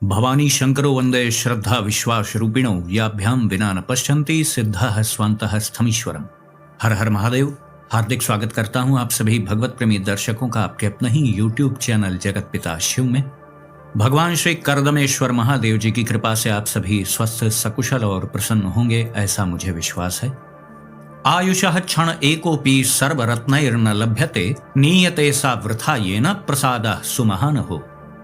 भवानी शंकरो वंदे श्रद्धा विश्वास रूपिणो याभ्याम विना न पश्यन्ति सिद्धः स्वान्तः स्थमीश्वरम। हर हर महादेव। हार्दिक स्वागत करता हूं आप सभी भगवत प्रेमी दर्शकों का आपके अपने ही YouTube चैनल जगत पिता शिव में। भगवान श्री करदमेश्वर महादेव जी की कृपा से आप सभी स्वस्थ सकुशल और प्रसन्न होंगे, ऐसा मुझे विश्वास है। आयुषः क्षण एकोपि सर्वरत्नैर्न लभ्यते नीयते सा वृथा येन प्रसादः सुमहान हो।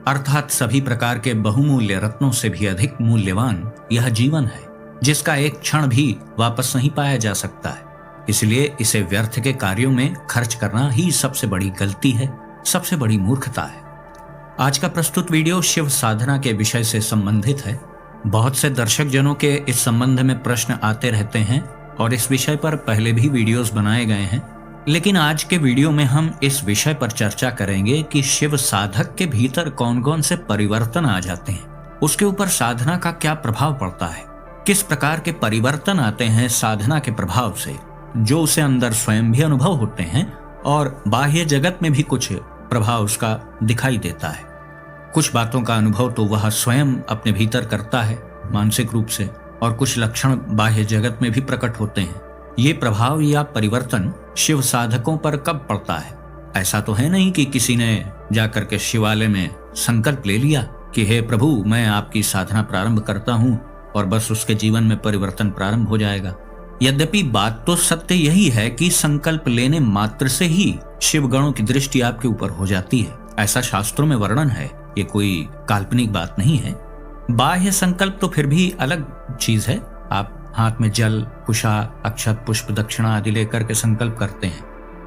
अर्थात सभी प्रकार के बहुमूल्य रत्नों से भी अधिक मूल्यवान यह जीवन है, जिसका एक क्षण भी वापस नहीं पाया जा सकता है। इसलिए इसे व्यर्थ के कार्यों में खर्च करना ही सबसे बड़ी गलती है, सबसे बड़ी मूर्खता है। आज का प्रस्तुत वीडियो शिव साधना के विषय से संबंधित है। बहुत से दर्शक जनों के इस संबंध में प्रश्न आते रहते हैं और इस विषय पर पहले भी वीडियोस बनाए गए हैं, लेकिन आज के वीडियो में हम इस विषय पर चर्चा करेंगे कि शिव साधक के भीतर कौन कौन से परिवर्तन आ जाते हैं, उसके ऊपर साधना का क्या प्रभाव पड़ता है, किस प्रकार के परिवर्तन आते हैं साधना के प्रभाव से, जो उसे अंदर स्वयं भी अनुभव होते हैं और बाह्य जगत में भी कुछ प्रभाव उसका दिखाई देता है। कुछ बातों का अनुभव तो वह स्वयं अपने भीतर करता है मानसिक रूप से, और कुछ लक्षण बाह्य जगत में भी प्रकट होते हैं। ये प्रभाव या परिवर्तन शिव साधकों पर कब पड़ता है? ऐसा तो है नहीं कि किसी ने जाकर के शिवालय में संकल्प ले लिया कि हे प्रभु, मैं आपकी साधना प्रारंभ करता हूँ और बस उसके जीवन में परिवर्तन प्रारंभ हो जाएगा। यद्यपि बात तो सत्य यही है कि संकल्प लेने मात्र से ही शिव गणों की दृष्टि आपके ऊपर हो जाती है, ऐसा शास्त्रों में वर्णन है। ये कोई काल्पनिक बात नहीं है। बाह्य संकल्प तो फिर भी अलग चीज है। आप हाथ में जल, कुशा, अक्षत, पुष्प, दक्षिणा आदि लेकर के संकल्प करते हैं।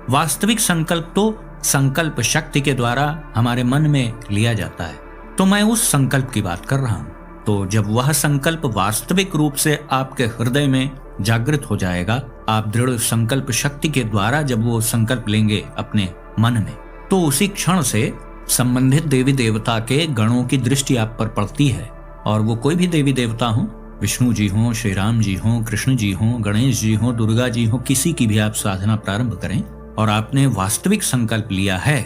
वास्तविक संकल्प तो संकल्प शक्ति के द्वारा हमारे मन में लिया जाता है। तो मैं उस संकल्प की बात कर रहा हूं। तो जब वह संकल्प वास्तविक रूप से आपके हृदय में जागृत हो जाएगा, आप दृढ़ संकल्प शक्ति के द्वारा जब वो संकल्प लेंगे अपने मन में, तो उसी क्षण से संबंधित देवी देवता के गणों की दृष्टि आप पर पड़ती है। और वो कोई भी देवी देवता हो, विष्णु जी हों, श्री राम जी हों, कृष्ण जी हों, गणेश जी हों, दुर्गा जी हों, किसी की भी आप साधना प्रारंभ करें और आपने वास्तविक संकल्प लिया है,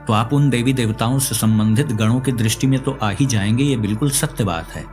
तो आप उन देवी देवताओं से संबंधित गणों की दृष्टि में तो आ ही जाएंगे। ये बिल्कुल सत्य बात है।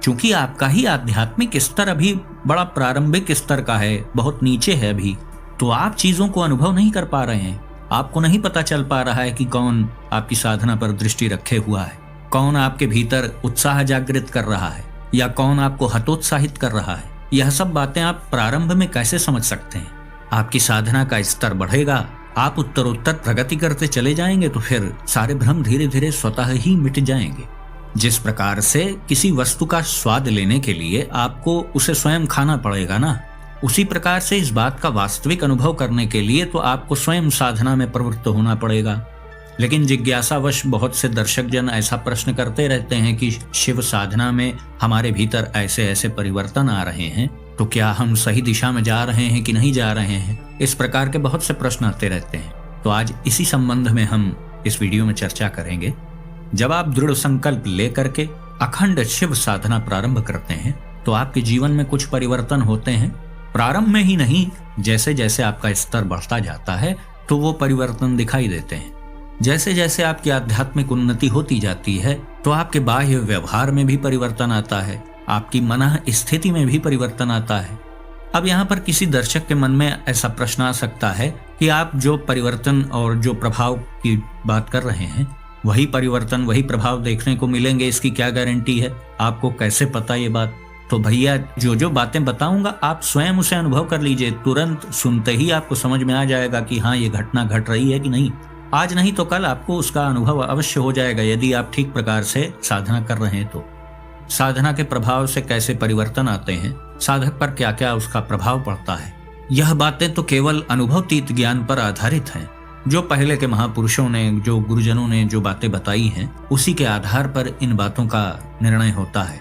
क्योंकि आपका ही आध्यात्मिक स्तर अभी बड़ा प्रारंभिक स्तर का है, बहुत नीचे है अभी, तो आप चीजों को अनुभव नहीं कर पा रहे हैं। आपको नहीं पता चल पा रहा है कि कौन आपकी साधना पर दृष्टि रखे हुआ है, कौन आपके भीतर उत्साह जागृत कर रहा है या कौन आपको हतोत्साहित कर रहा है। यह सब बातें आप प्रारंभ में कैसे समझ सकते हैं? आपकी साधना का स्तर बढ़ेगा, आप उत्तरोत्तर प्रगति करते चले जाएंगे, तो फिर सारे भ्रम धीरे धीरे स्वतः ही मिट जाएंगे। जिस प्रकार से किसी वस्तु का स्वाद लेने के लिए आपको उसे स्वयं खाना पड़ेगा ना, उसी प्रकार से इस बात का वास्तविक अनुभव करने के लिए तो आपको स्वयं साधना में प्रवृत्त होना पड़ेगा। लेकिन जिज्ञासावश बहुत से दर्शक जन ऐसा प्रश्न करते रहते हैं कि शिव साधना में हमारे भीतर ऐसे ऐसे परिवर्तन आ रहे हैं, तो क्या हम सही दिशा में जा रहे हैं कि नहीं जा रहे हैं? इस प्रकार के बहुत से प्रश्न आते रहते हैं। तो आज इसी संबंध में हम इस वीडियो में चर्चा करेंगे। जब आप दृढ़ संकल्प लेकर के अखंड शिव साधना प्रारंभ करते हैं, तो आपके जीवन में कुछ परिवर्तन होते हैं। प्रारंभ में ही नहीं, जैसे जैसे आपका स्तर बढ़ता जाता है तो वो परिवर्तन दिखाई देते हैं। जैसे जैसे आपकी आध्यात्मिक उन्नति होती जाती है, तो आपके बाह्य व्यवहार में भी परिवर्तन आता है, आपकी मन स्थिति में भी परिवर्तन आता है। अब यहाँ पर किसी दर्शक के मन में ऐसा प्रश्न आ सकता है कि आप जो परिवर्तन और जो प्रभाव की बात कर रहे हैं, वही परिवर्तन, वही प्रभाव देखने को मिलेंगे, इसकी क्या गारंटी है? आपको कैसे पता ये बात? तो भैया, जो जो बातें बताऊंगा आप स्वयं उसे अनुभव कर लीजिए। तुरंत सुनते ही आपको समझ में आ जाएगा कि हाँ, ये घटना घट रही है कि नहीं। आज नहीं तो कल आपको उसका अनुभव अवश्य हो जाएगा, यदि आप ठीक प्रकार से साधना कर रहे हैं तो। साधना के प्रभाव से कैसे परिवर्तन आते हैं, साधक पर क्या क्या उसका प्रभाव पड़ता है, यह बातें तो केवल अनुभवतीत ज्ञान पर आधारित हैं। जो पहले के महापुरुषों ने, जो गुरुजनों ने जो बातें बताई हैं, उसी के आधार पर इन बातों का निर्णय होता है।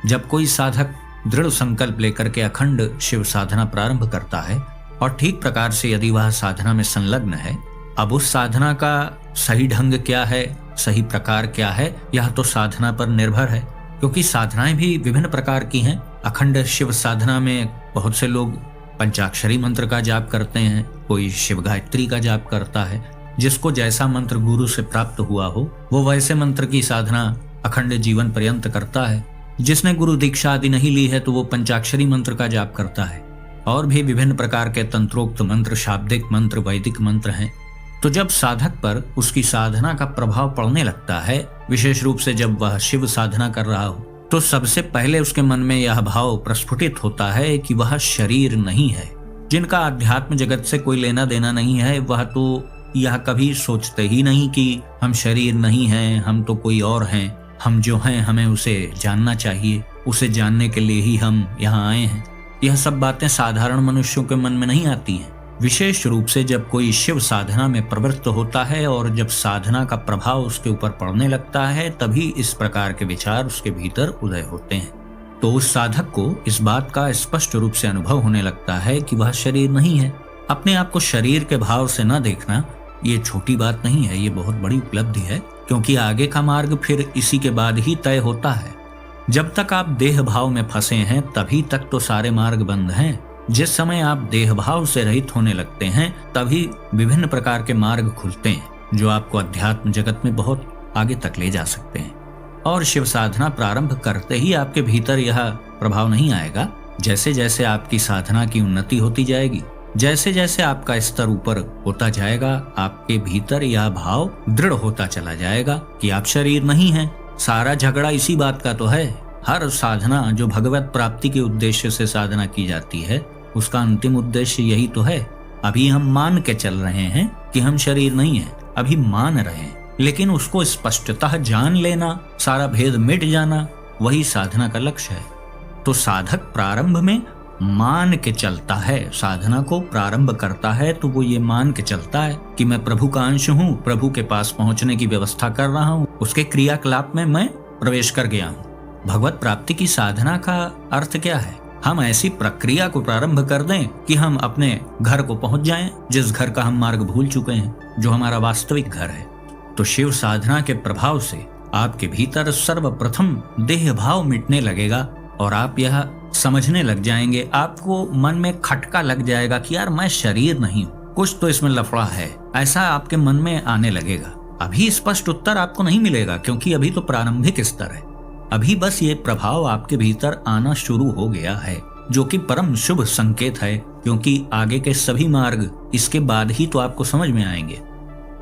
जब कोई साधक दृढ़ संकल्प लेकर के अखंड शिव साधना प्रारंभ करता है और ठीक प्रकार से यदि वह साधना में संलग्न है, अब उस साधना का सही ढंग क्या है, सही प्रकार क्या है, यह तो साधना पर निर्भर है। क्योंकि साधनाएं भी विभिन्न प्रकार की हैं। अखंड शिव साधना में बहुत से लोग पंचाक्षरी मंत्र का जाप करते हैं, कोई शिव गायत्री का जाप करता है, जिसको जैसा मंत्र गुरु से प्राप्त हुआ हो वो वैसे मंत्र की साधना अखंड जीवन पर्यंत करता है। जिसने गुरु दीक्षा आदि नहीं ली है तो वो पंचाक्षरी मंत्र का जाप करता है। और भी विभिन्न प्रकार के तंत्रोक्त मंत्र, शाब्दिक मंत्र, वैदिक मंत्र हैं। तो जब साधक पर उसकी साधना का प्रभाव पड़ने लगता है, विशेष रूप से जब वह शिव साधना कर रहा हो, तो सबसे पहले उसके मन में यह भाव प्रस्फुटित होता है कि वह शरीर नहीं है। जिनका आध्यात्म जगत से कोई लेना देना नहीं है, वह तो यह कभी सोचते ही नहीं कि हम शरीर नहीं हैं, हम तो कोई और हैं। हम जो हैं हमें उसे जानना चाहिए, उसे जानने के लिए ही हम यहाँ आए हैं। यह सब बातें साधारण मनुष्यों के मन में नहीं आती हैं। विशेष रूप से जब कोई शिव साधना में प्रवृत्त होता है और जब साधना का प्रभाव उसके ऊपर पड़ने लगता है, तभी इस प्रकार के विचार उसके भीतर उदय होते हैं। तो उस साधक को इस बात का स्पष्ट रूप से अनुभव होने लगता है कि वह शरीर नहीं है। अपने आप को शरीर के भाव से न देखना ये छोटी बात नहीं है, ये बहुत बड़ी उपलब्धि है, क्योंकि आगे का मार्ग फिर इसी के बाद ही तय होता है। जब तक आप देह भाव में फंसे हैं तभी तक तो सारे मार्ग बंद हैं। जिस समय आप देह भाव से रहित होने लगते हैं तभी विभिन्न प्रकार के मार्ग खुलते हैं जो आपको अध्यात्म जगत में बहुत आगे तक ले जा सकते हैं। और शिव साधना प्रारंभ करते ही आपके भीतर यह प्रभाव नहीं आएगा। जैसे जैसे आपकी साधना की उन्नति होती जाएगी, जैसे जैसे आपका स्तर ऊपर होता जाएगा, आपके भीतर यह भाव दृढ़ होता चला जाएगा कि आप शरीर नहीं हैं। सारा झगड़ा इसी बात का तो है। हर साधना जो भगवत प्राप्ति के उद्देश्य से साधना की जाती है, उसका अंतिम उद्देश्य यही तो है। अभी हम मान के चल रहे हैं कि हम शरीर नहीं हैं, अभी मान रहे हैं, लेकिन उसको स्पष्टतः जान लेना, सारा भेद मिट जाना, वही साधना का लक्ष्य है। तो साधक प्रारंभ में मान के चलता है, साधना को प्रारंभ करता है तो वो ये मान के चलता है कि मैं प्रभु का अंश हूँ, प्रभु के पास पहुंचने की व्यवस्था कर रहा हूँ, उसके क्रियाकलाप में मैं प्रवेश कर गया हूँ। भगवत प्राप्ति की साधना का अर्थ क्या है? हम ऐसी प्रक्रिया को प्रारंभ कर दें कि हम अपने घर को पहुंच जाएं, जिस घर का हम मार्ग भूल चुके हैं, जो हमारा वास्तविक घर है। तो शिव साधना के प्रभाव से आपके भीतर सर्वप्रथम देह भाव मिटने लगेगा और आप यह समझने लग जाएंगे, आपको मन में खटका लग जाएगा कि यार मैं शरीर नहीं हूँ, कुछ तो इसमें लफड़ा है, ऐसा आपके मन में आने लगेगा। अभी स्पष्ट उत्तर आपको नहीं मिलेगा क्योंकि अभी तो प्रारंभिक स्तर है। अभी बस ये प्रभाव आपके भीतर आना शुरू हो गया है, जो कि परम शुभ संकेत है, क्योंकि आगे के सभी मार्ग इसके बाद ही तो आपको समझ में आएंगे।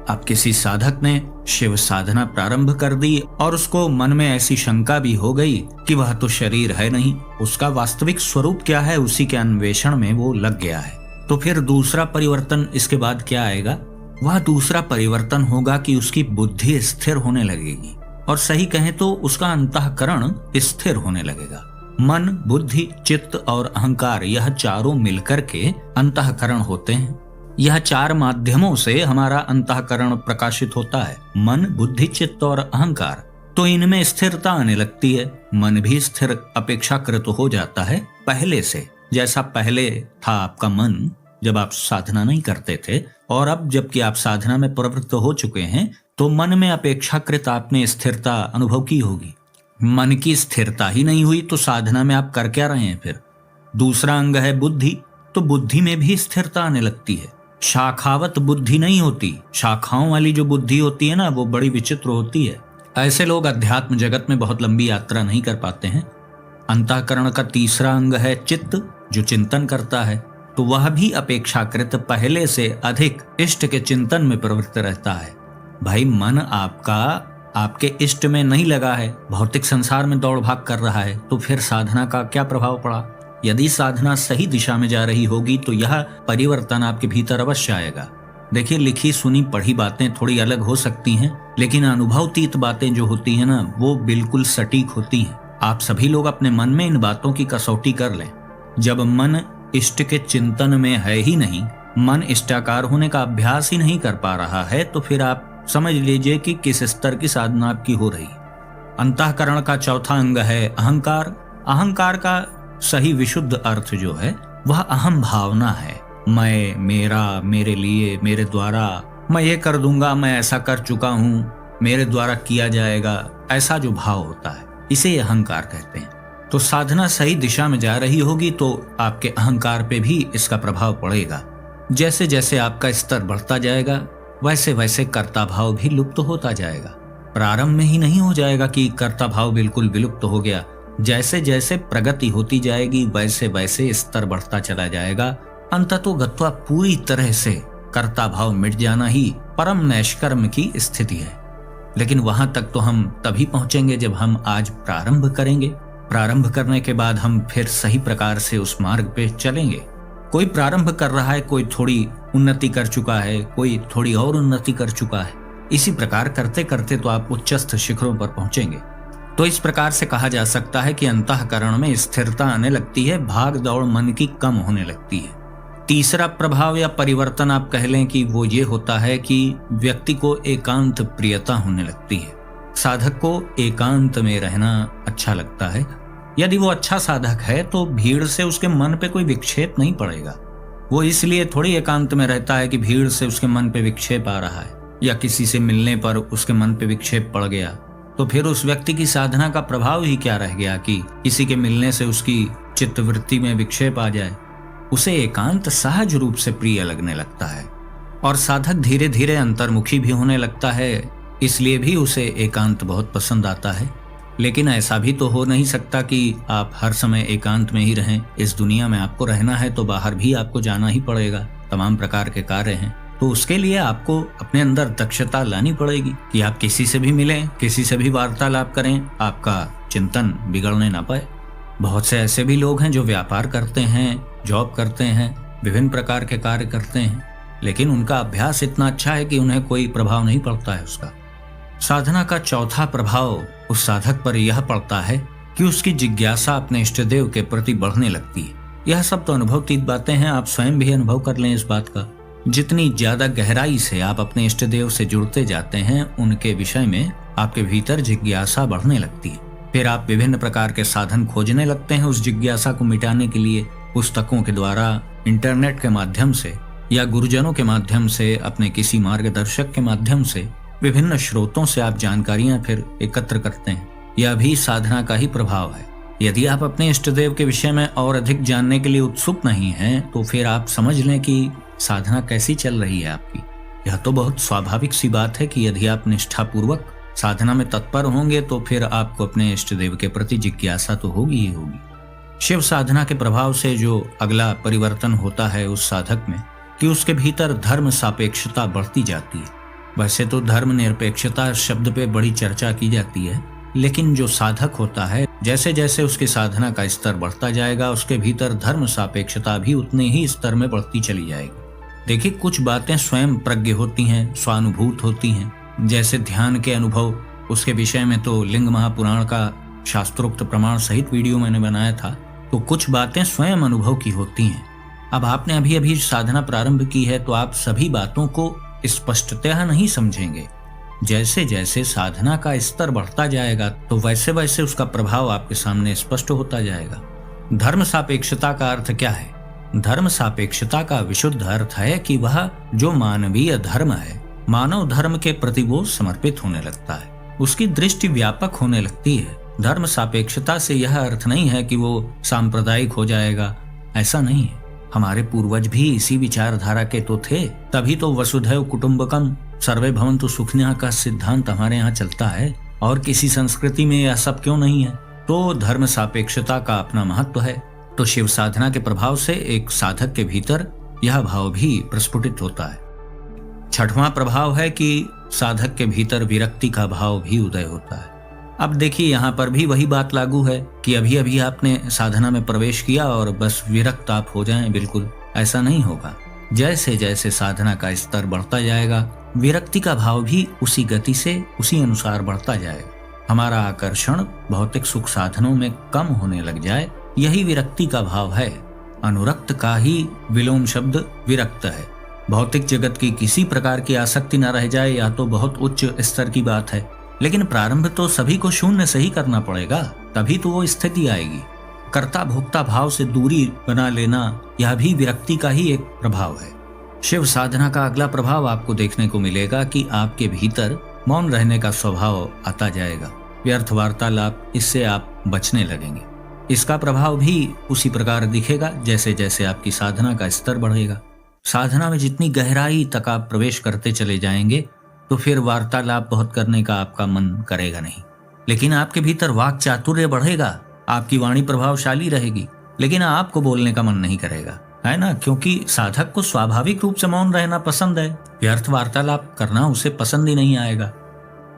अब किसी साधक ने शिव साधना प्रारंभ कर दी और उसको मन में ऐसी शंका भी हो गई कि वह तो शरीर है नहीं, उसका वास्तविक स्वरूप क्या है, उसी के अन्वेषण में वो लग गया है। तो फिर दूसरा परिवर्तन इसके बाद क्या आएगा? वह दूसरा परिवर्तन होगा कि उसकी बुद्धि स्थिर होने लगेगी, और सही कहें तो उसका अंतःकरण स्थिर होने लगेगा। मन, बुद्धि, चित्त और अहंकार, यह चारों मिलकर के अंतःकरण होते हैं। यह चार माध्यमों से हमारा अंतःकरण प्रकाशित होता है, मन, बुद्धि, चित्त और अहंकार। तो इनमें स्थिरता आने लगती है। मन भी स्थिर अपेक्षाकृत हो जाता है पहले से, जैसा पहले था आपका मन जब आप साधना नहीं करते थे, और अब जबकि आप साधना में प्रवृत्त हो चुके हैं तो मन में अपेक्षाकृत आपने स्थिरता अनुभव की होगी। मन की स्थिरता ही नहीं हुई तो साधना में आप कर क्या रहे हैं फिर? दूसरा अंग है बुद्धि, तो बुद्धि में भी स्थिरता आने लगती है। शाखावत बुद्धि नहीं होती, शाखाओं वाली जो बुद्धि होती है ना, वो बड़ी विचित्र होती है। ऐसे लोग अध्यात्म जगत में बहुत लंबी यात्रा नहीं कर पाते हैं। अंतःकरण का तीसरा अंग है चित्त, जो चिंतन करता है, तो वह भी अपेक्षाकृत पहले से अधिक इष्ट के चिंतन में प्रवृत्त रहता है। भाई मन आपका आपके इष्ट में नहीं लगा है, भौतिक संसार में दौड़ भाग कर रहा है, तो फिर साधना का क्या प्रभाव पड़ा? यदि साधना सही दिशा में जा रही होगी तो यह परिवर्तन आपके भीतर अवश्य आएगा। देखिए, लिखी सुनी पढ़ी बातें थोड़ी अलग हो सकती हैं, लेकिन अनुभवतीत बातें जो होती हैं ना, वो बिल्कुल सटीक होती हैं। आप सभी लोग अपने मन में इन बातों की कसौटी कर लें। जब मन इष्ट के चिंतन में है ही नहीं, मन इष्टाकार होने का अभ्यास ही नहीं कर पा रहा है, तो फिर आप समझ लीजिए कि किस स्तर की साधना आपकी हो रही। अंतःकरण का चौथा अंग है अहंकार। अहंकार का सही विशुद्ध अर्थ जो है वह अहम भावना है। मैं, मेरा, मेरे लिए, मेरे द्वारा, मैं ये कर दूंगा, मैं ऐसा कर चुका हूँ, मेरे द्वारा किया जाएगा, ऐसा जो भाव होता है इसे अहंकार कहते हैं। तो साधना सही दिशा में जा रही होगी तो आपके अहंकार पे भी इसका प्रभाव पड़ेगा। जैसे जैसे आपका स्तर बढ़ता जाएगा वैसे वैसे कर्ता भाव भी लुप्त होता जाएगा। प्रारंभ में ही नहीं हो जाएगा कि कर्ता भाव बिल्कुल विलुप्त हो गया। जैसे जैसे प्रगति होती जाएगी वैसे वैसे स्तर बढ़ता चला जाएगा। अंततो गत्वा पूरी तरह से कर्ता भाव मिट जाना ही परम नैष्कर्म की स्थिति है। लेकिन वहां तक तो हम तभी पहुंचेंगे जब हम आज प्रारंभ करेंगे। प्रारंभ करने के बाद हम फिर सही प्रकार से उस मार्ग पे चलेंगे। कोई प्रारंभ कर रहा है, कोई थोड़ी उन्नति कर चुका है, कोई थोड़ी और उन्नति कर चुका है। इसी प्रकार करते करते तो आप उच्चस्थ शिखरों पर पहुंचेंगे। तो इस प्रकार से कहा जा सकता है कि अंतःकरण में स्थिरता आने लगती है, भाग दौड़ मन की कम होने लगती है। तीसरा प्रभाव या परिवर्तन आप कह लें कि वो ये होता है कि व्यक्ति को एकांत प्रियता होने लगती है। साधक को एकांत में रहना अच्छा लगता है। यदि वो अच्छा साधक है तो भीड़ से उसके मन पे कोई विक्षेप नहीं पड़ेगा। वो इसलिए थोड़ी एकांत में रहता है कि भीड़ से उसके मन पे विक्षेप आ रहा है या किसी से मिलने पर उसके मन पे विक्षेप पड़ गया, तो फिर उस व्यक्ति की साधना का प्रभाव ही क्या रह गया कि किसी के मिलने से उसकी चित्तवृत्ति में विक्षेप आ जाए। उसे एकांत सहज रूप से प्रिय लगने लगता है और साधक धीरे धीरे अंतर्मुखी भी होने लगता है, इसलिए भी उसे एकांत बहुत पसंद आता है। लेकिन ऐसा भी तो हो नहीं सकता कि आप हर समय एकांत में ही रहें। इस दुनिया में आपको रहना है तो बाहर भी आपको जाना ही पड़ेगा। तमाम प्रकार के कार्य हैं, तो उसके लिए आपको अपने अंदर दक्षता लानी पड़ेगी कि आप किसी से भी मिलें, किसी से भी वार्तालाप करें, आपका चिंतन बिगड़ने ना पाए। बहुत से ऐसे भी लोग हैं जो व्यापार करते हैं, जॉब करते हैं, विभिन्न प्रकार के कार्य करते हैं, लेकिन उनका अभ्यास इतना अच्छा है कि उन्हें कोई प्रभाव नहीं पड़ता है उसका। साधना का चौथा प्रभाव उस साधक पर यह पड़ता है कि उसकी जिज्ञासा अपने इष्टदेव के प्रति बढ़ने लगती है। यह सब तो अनुभवतीत बातें हैं, आप स्वयं भी अनुभव कर लें इस बात का। जितनी ज्यादा गहराई से आप अपने इष्टदेव से जुड़ते जाते हैं, उनके विषय में आपके भीतर जिज्ञासा बढ़ने लगती है। फिर आप विभिन्न प्रकार के साधन खोजने लगते हैं उस जिज्ञासा को मिटाने के लिए। पुस्तकों के द्वारा, इंटरनेट के माध्यम से या गुरुजनों के माध्यम से, अपने किसी मार्गदर्शक के माध्यम से, विभिन्न स्रोतों से आप जानकारियां फिर एकत्र करते हैं। यह भी साधना का ही प्रभाव है। यदि आप अपने इष्टदेव के विषय में और अधिक जानने के लिए उत्सुक नहीं हैं, तो फिर आप समझ लें कि साधना कैसी चल रही है आपकी। यह तो बहुत स्वाभाविक सी बात है कि यदि आप निष्ठापूर्वक साधना में तत्पर होंगे तो फिर आपको अपने इष्टदेव के प्रति जिज्ञासा तो होगी ही होगी। शिव साधना के प्रभाव से जो अगला परिवर्तन होता है उस साधक में कि उसके भीतर धर्म सापेक्षता बढ़ती जाती है। वैसे तो धर्म निरपेक्षता शब्द पे बड़ी चर्चा की जाती है, लेकिन जो साधक होता है, जैसे जैसे उसकी साधना का स्तर बढ़ता जाएगा, उसके भीतर धर्म सापेक्षता भी उतने ही स्तर में बढ़ती चली जाएगी। देखिए, कुछ बातें स्वयं प्रज्ञ होती हैं, स्वानुभूत होती हैं। जैसे ध्यान के अनुभव, उसके विषय में तो लिंग महापुराण का शास्त्रोक्त प्रमाण सहित वीडियो मैंने बनाया था। तो कुछ बातें स्वयं अनुभव की होती हैं। अब आपने अभी अभी साधना प्रारंभ की है तो आप सभी बातों को स्पष्टतः नहीं समझेंगे। जैसे जैसे साधना का स्तर बढ़ता जाएगा तो वैसे वैसे उसका प्रभाव आपके सामने स्पष्ट होता जाएगा। धर्म सापेक्षता का अर्थ क्या है? धर्म सापेक्षता का विशुद्ध अर्थ है कि वह जो मानवीय धर्म है, मानव धर्म के प्रति वो समर्पित होने लगता है, उसकी दृष्टि व्यापक होने लगती है। धर्म सापेक्षता से यह अर्थ नहीं है कि वो सांप्रदायिक हो जाएगा, ऐसा नहीं है। हमारे पूर्वज भी इसी विचारधारा के तो थे, तभी तो वसुधैव कुटुंबकम सर्वे भवन्तु सुखिनः का सिद्धांत हमारे यहाँ चलता है। और किसी संस्कृति में यह सब क्यों नहीं है? तो धर्म सापेक्षता का अपना महत्व है। तो शिव साधना के प्रभाव से एक साधक के भीतर यह भाव भी प्रस्फुटित होता है। छठवां प्रभाव है कि साधक के भीतर विरक्ति का भाव भी उदय होता है। अब देखिए, यहाँ पर भी वही बात लागू है कि अभी अभी आपने साधना में प्रवेश किया और बस विरक्त आप हो जाएं, बिल्कुल ऐसा नहीं होगा। जैसे जैसे साधना का स्तर बढ़ता जाएगा, विरक्ति का भाव भी उसी गति से, उसी अनुसार बढ़ता जाएगा। हमारा आकर्षण भौतिक सुख साधनों में कम होने लग जाए, यही विरक्ति का भाव है। अनुरक्त का ही विलोम शब्द विरक्त है। भौतिक जगत की किसी प्रकार की आसक्ति न रह जाए, या तो बहुत उच्च स्तर की बात है, लेकिन प्रारंभ तो सभी को शून्य से ही करना पड़ेगा, तभी तो वो स्थिति आएगी। कर्ता भोक्ता भाव से दूरी बना लेना, यह भी विरक्ति का ही एक प्रभाव है। शिव साधना का अगला प्रभाव आपको देखने को मिलेगा कि आपके भीतर मौन रहने का स्वभाव आता जाएगा। व्यर्थ वार्तालाप, इससे आप बचने लगेंगे। इसका प्रभाव भी उसी प्रकार दिखेगा जैसे जैसे आपकी साधना का स्तर बढ़ेगा। साधना में जितनी गहराई तक आप प्रवेश करते चले जाएंगे, तो फिर वार्तालाप बहुत करने का आपका मन करेगा नहीं। लेकिन आपके भीतर वाक चातुर्य बढ़ेगा, आपकी वाणी प्रभावशाली रहेगी, लेकिन आपको बोलने का मन नहीं करेगा, है ना? क्योंकि साधक को स्वाभाविक रूप से मौन रहना पसंद है, व्यर्थ वार्तालाप करना उसे पसंद ही नहीं आएगा।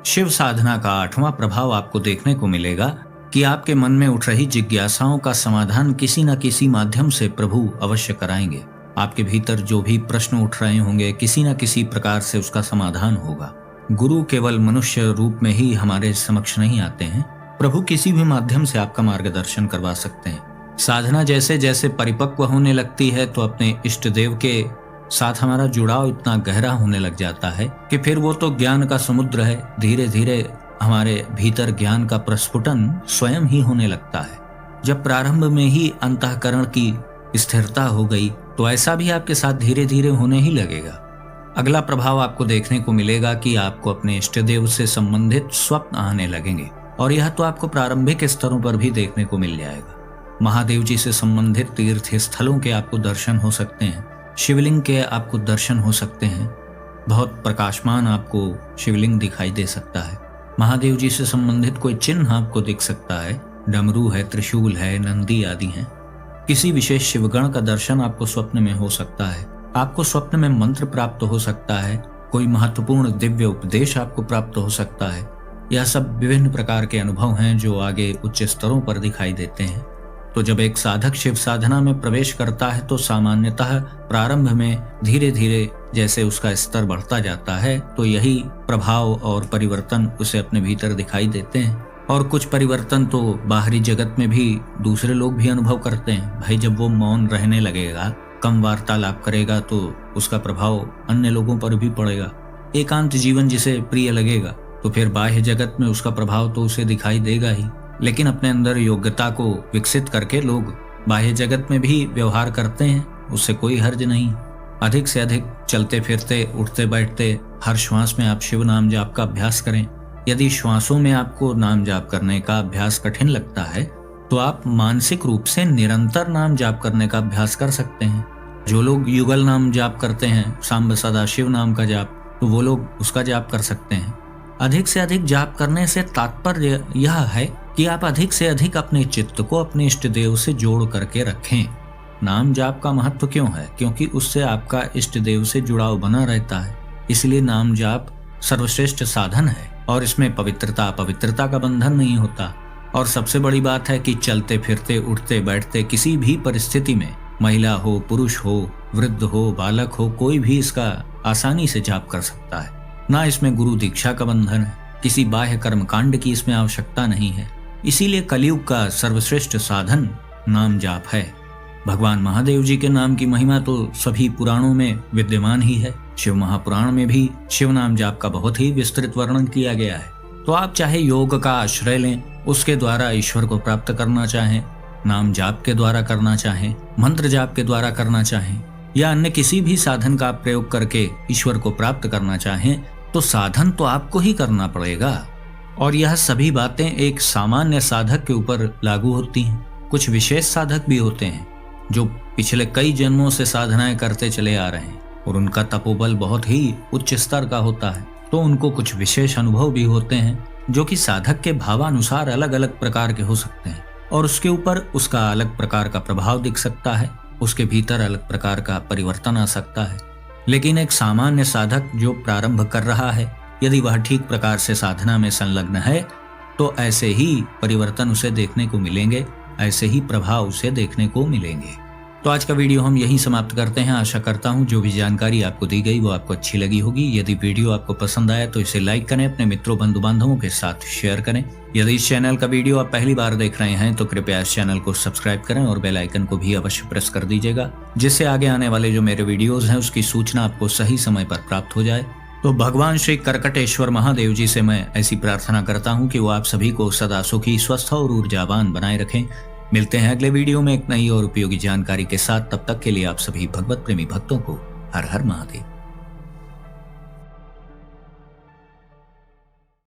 शिव साधना का 8वां प्रभाव आपको देखने को मिलेगा कि आपके मन में उठ रही जिज्ञासाओं का समाधान किसी न किसी माध्यम से प्रभु अवश्य कराएंगे। आपके भीतर जो भी प्रश्न उठ रहे होंगे किसी न किसी प्रकार से उसका समाधान होगा। गुरु केवल मनुष्य रूप में ही हमारे समक्ष नहीं आते हैं, प्रभु किसी भी माध्यम से आपका मार्गदर्शन करवा सकते हैं। साधना जैसे जैसे परिपक्व होने लगती है तो अपने इष्ट देव के साथ हमारा जुड़ाव इतना गहरा होने लग जाता है कि फिर वो तो ज्ञान का समुद्र है। धीरे धीरे हमारे भीतर ज्ञान का प्रस्फुटन स्वयं ही होने लगता है। जब प्रारंभ में ही अंतःकरण की स्थिरता हो गई तो ऐसा भी आपके साथ धीरे धीरे होने ही लगेगा। अगला प्रभाव आपको देखने को मिलेगा कि आपको अपने इष्ट देव से संबंधित स्वप्न आने लगेंगे, और यह तो आपको प्रारंभिक स्तरों पर भी देखने को मिल जाएगा। महादेव जी से संबंधित तीर्थ स्थलों के आपको दर्शन हो सकते हैं, शिवलिंग के आपको दर्शन हो सकते हैं, बहुत प्रकाशमान आपको शिवलिंग दिखाई दे सकता है। महादेव जी से संबंधित कोई चिन्ह आपको दिख सकता है, डमरू है, त्रिशूल है, नंदी आदि हैं। किसी विशेष शिवगण का दर्शन आपको स्वप्न में हो सकता है। आपको स्वप्न में मंत्र प्राप्त हो सकता है, कोई महत्वपूर्ण दिव्य उपदेश आपको प्राप्त हो सकता है। यह सब विभिन्न प्रकार के अनुभव हैं जो आगे उच्च स्तरों पर दिखाई देते हैं। तो जब एक साधक शिव साधना में प्रवेश करता है तो सामान्यतः प्रारंभ में धीरे धीरे जैसे उसका स्तर बढ़ता जाता है तो यही प्रभाव और परिवर्तन उसे अपने भीतर दिखाई देते हैं। और कुछ परिवर्तन तो बाहरी जगत में भी दूसरे लोग भी अनुभव करते हैं। भाई जब वो मौन रहने लगेगा, कम वार्तालाप करेगा तो उसका प्रभाव अन्य लोगों पर भी पड़ेगा। एकांत जीवन जिसे प्रिय लगेगा तो फिर बाह्य जगत में उसका प्रभाव तो उसे दिखाई देगा ही, लेकिन अपने अंदर योग्यता को विकसित करके लोग बाह्य जगत में भी व्यवहार करते हैं, उससे कोई हर्ज नहीं। अधिक से अधिक चलते फिरते, उठते बैठते हर श्वास में आप शिव नाम जाप का अभ्यास करें। यदि श्वासों में आपको नाम जाप करने का अभ्यास कठिन लगता है तो आप मानसिक रूप से निरंतर नाम जाप करने का अभ्यास कर सकते हैं। जो लोग युगल नाम जाप करते हैं, सांब सदा शिव नाम का जाप, तो वो लोग उसका जाप कर सकते हैं। अधिक से अधिक जाप करने से तात्पर्य यह है कि आप अधिक से अधिक अपने चित्त को अपने इष्ट देव से जोड़ करके रखें। नाम जाप का महत्व क्यों है? क्योंकि उससे आपका इष्ट देव से जुड़ाव बना रहता है। इसलिए नाम जाप सर्वश्रेष्ठ साधन है और इसमें पवित्रता अपवित्रता का बंधन नहीं होता। और सबसे बड़ी बात है कि चलते फिरते, उठते बैठते किसी भी परिस्थिति में, महिला हो, पुरुष हो, वृद्ध हो, बालक हो, कोई भी इसका आसानी से जाप कर सकता है। ना इसमें गुरु दीक्षा का बंधन है, किसी बाह्य कर्मकांड की इसमें आवश्यकता नहीं है। इसीलिए कलयुग का सर्वश्रेष्ठ साधन नाम जाप है। भगवान महादेव जी के नाम की महिमा तो सभी पुराणों में विद्यमान ही है। शिव महापुराण में भी शिव नाम जाप का बहुत ही विस्तृत वर्णन किया गया है। तो आप चाहे योग का आश्रय लें, उसके द्वारा ईश्वर को प्राप्त करना चाहें, नाम जाप के द्वारा करना चाहें, मंत्र जाप के द्वारा करना चाहें, या अन्य किसी भी साधन का प्रयोग करके ईश्वर को प्राप्त करना चाहें, तो साधन तो आपको ही करना पड़ेगा। और यह सभी बातें एक सामान्य साधक के ऊपर लागू होती हैं। कुछ विशेष साधक भी होते हैं जो पिछले कई जन्मों से साधनाएं करते चले आ रहे हैं और उनका तपोबल बहुत ही उच्च स्तर का होता है, तो उनको कुछ विशेष अनुभव भी होते हैं जो कि साधक के भावानुसार अलग अलग प्रकार के हो सकते हैं और उसके ऊपर उसका अलग प्रकार का प्रभाव दिख सकता है, उसके भीतर अलग प्रकार का परिवर्तन आ सकता है। लेकिन एक सामान्य साधक जो प्रारंभ कर रहा है, यदि वह ठीक प्रकार से साधना में संलग्न है तो ऐसे ही परिवर्तन उसे देखने को मिलेंगे, ऐसे ही प्रभाव उसे देखने को मिलेंगे। तो आज का वीडियो हम यहीं समाप्त करते हैं। आशा करता हूं जो भी जानकारी आपको दी गई वो आपको अच्छी लगी होगी। यदि वीडियो आपको पसंद आया तो इसे लाइक करें, अपने मित्रों बंधु बांधवों के साथ शेयर करें। यदि इस चैनल का वीडियो आप पहली बार देख रहे हैं तो कृपया इस चैनल को सब्सक्राइब करें और बेल आइकन को भी अवश्य प्रेस कर दीजिएगा, जिससे आगे आने वाले जो मेरे वीडियोज हैं उसकी सूचना आपको सही समय पर प्राप्त हो जाए। तो भगवान श्री करकटेश्वर महादेव जी से मैं ऐसी प्रार्थना करता हूँ कि वो आप सभी को सदा सुखी, स्वस्थ और ऊर्जावान बनाए रखें। मिलते हैं अगले वीडियो में एक नई और उपयोगी जानकारी के साथ। तब तक के लिए आप सभी भगवत प्रेमी भक्तों को हर हर महादेव।